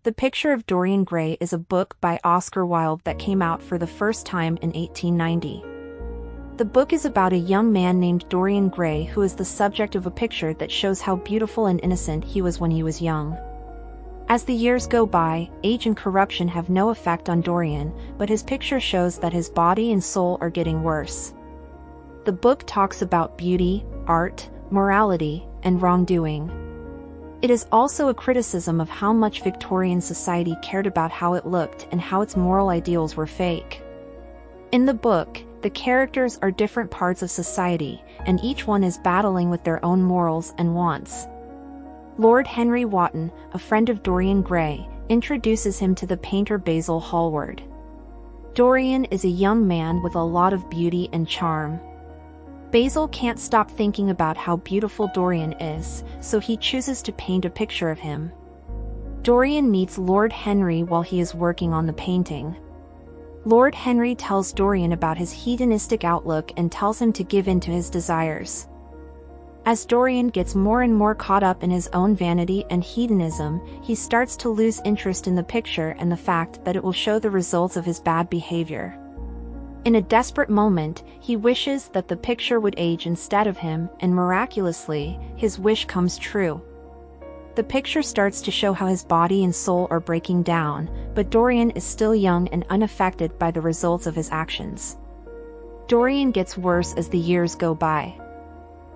The Picture of Dorian Gray is a book by Oscar Wilde that came out for the first time in 1890. The book is about a young man named Dorian Gray who is the subject of a picture that shows how beautiful and innocent he was when he was young. As the years go by, age and corruption have no effect on Dorian, but his picture shows that his body and soul are getting worse. The book talks about beauty, art, morality, and wrongdoing. It is also a criticism of how much Victorian society cared about how it looked and how its moral ideals were fake. In the book, the characters are different parts of society, and each one is battling with their own morals and wants. Lord Henry Wotton, a friend of Dorian Gray, introduces him to the painter Basil Hallward. Dorian is a young man with a lot of beauty and charm. Basil can't stop thinking about how beautiful Dorian is, so he chooses to paint a picture of him. Dorian meets Lord Henry while he is working on the painting. Lord Henry tells Dorian about his hedonistic outlook and tells him to give in to his desires. As Dorian gets more and more caught up in his own vanity and hedonism, he starts to lose interest in the picture and the fact that it will show the results of his bad behavior. In a desperate moment, he wishes that the picture would age instead of him, and miraculously, his wish comes true. The picture starts to show how his body and soul are breaking down, but Dorian is still young and unaffected by the results of his actions. Dorian gets worse as the years go by.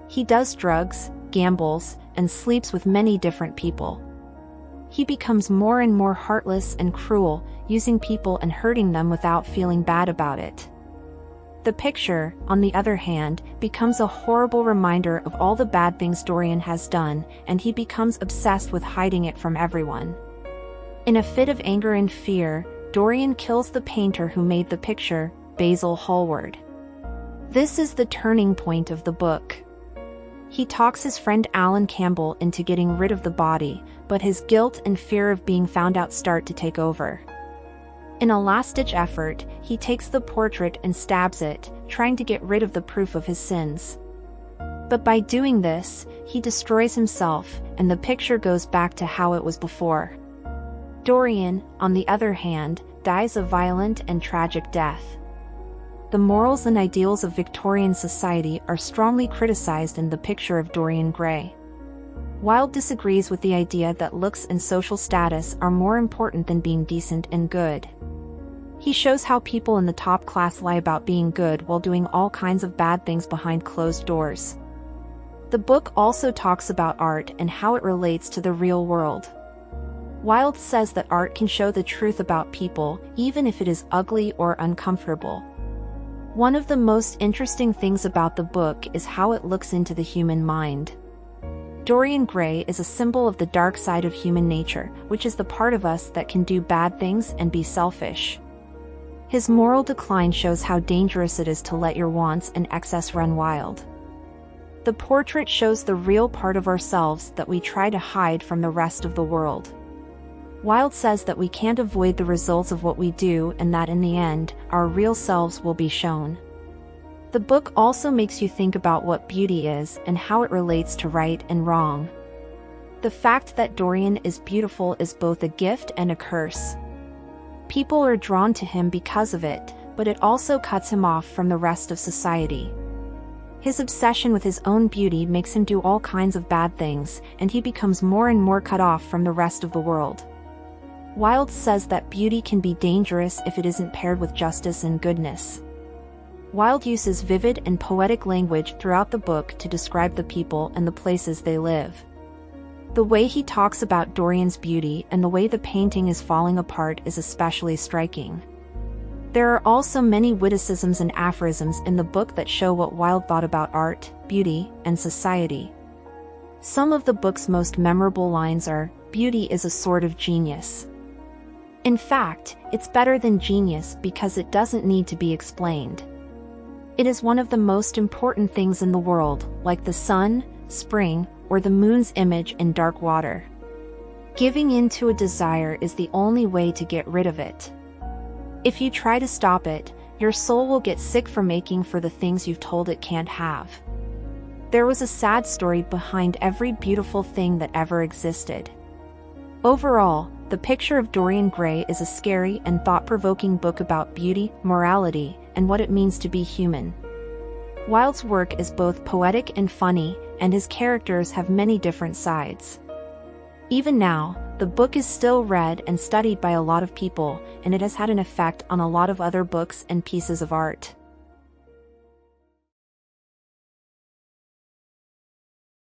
He does drugs, gambles, and sleeps with many different people. He becomes more and more heartless and cruel, using people and hurting them without feeling bad about it. The picture, on the other hand, becomes a horrible reminder of all the bad things Dorian has done, and he becomes obsessed with hiding it from everyone. In a fit of anger and fear, Dorian kills the painter who made the picture, Basil Hallward. This is the turning point of the book. He talks his friend Alan Campbell into getting rid of the body, but his guilt and fear of being found out start to take over. In a last-ditch effort, he takes the portrait and stabs it, trying to get rid of the proof of his sins. But by doing this, he destroys himself, and the picture goes back to how it was before. Dorian, on the other hand, dies a violent and tragic death. The morals and ideals of Victorian society are strongly criticized in The Picture of Dorian Gray. Wilde disagrees with the idea that looks and social status are more important than being decent and good. He shows how people in the top class lie about being good while doing all kinds of bad things behind closed doors. The book also talks about art and how it relates to the real world. Wilde says that art can show the truth about people, even if it is ugly or uncomfortable. One of the most interesting things about the book is how it looks into the human mind. Dorian Gray is a symbol of the dark side of human nature, which is the part of us that can do bad things and be selfish. His moral decline shows how dangerous it is to let your wants and excess run wild. The portrait shows the real part of ourselves that we try to hide from the rest of the world. Wilde says that we can't avoid the results of what we do and that in the end, our real selves will be shown. The book also makes you think about what beauty is and how it relates to right and wrong. The fact that Dorian is beautiful is both a gift and a curse. People are drawn to him because of it, but it also cuts him off from the rest of society. His obsession with his own beauty makes him do all kinds of bad things, and he becomes more and more cut off from the rest of the world. Wilde says that beauty can be dangerous if it isn't paired with justice and goodness. Wilde uses vivid and poetic language throughout the book to describe the people and the places they live. The way he talks about Dorian's beauty and the way the painting is falling apart is especially striking. There are also many witticisms and aphorisms in the book that show what Wilde thought about art, beauty, and society. Some of the book's most memorable lines are, "Beauty is a sort of genius." In fact, it's better than genius because it doesn't need to be explained. It is one of the most important things in the world, like the sun, spring, or the moon's image in dark water. Giving in to a desire is the only way to get rid of it. If you try to stop it, your soul will get sick from aching for the things you've told it can't have. There was a sad story behind every beautiful thing that ever existed. Overall, The Picture of Dorian Gray is a scary and thought-provoking book about beauty, morality, and what it means to be human. Wilde's work is both poetic and funny, and his characters have many different sides. Even now, the book is still read and studied by a lot of people, and it has had an effect on a lot of other books and pieces of art.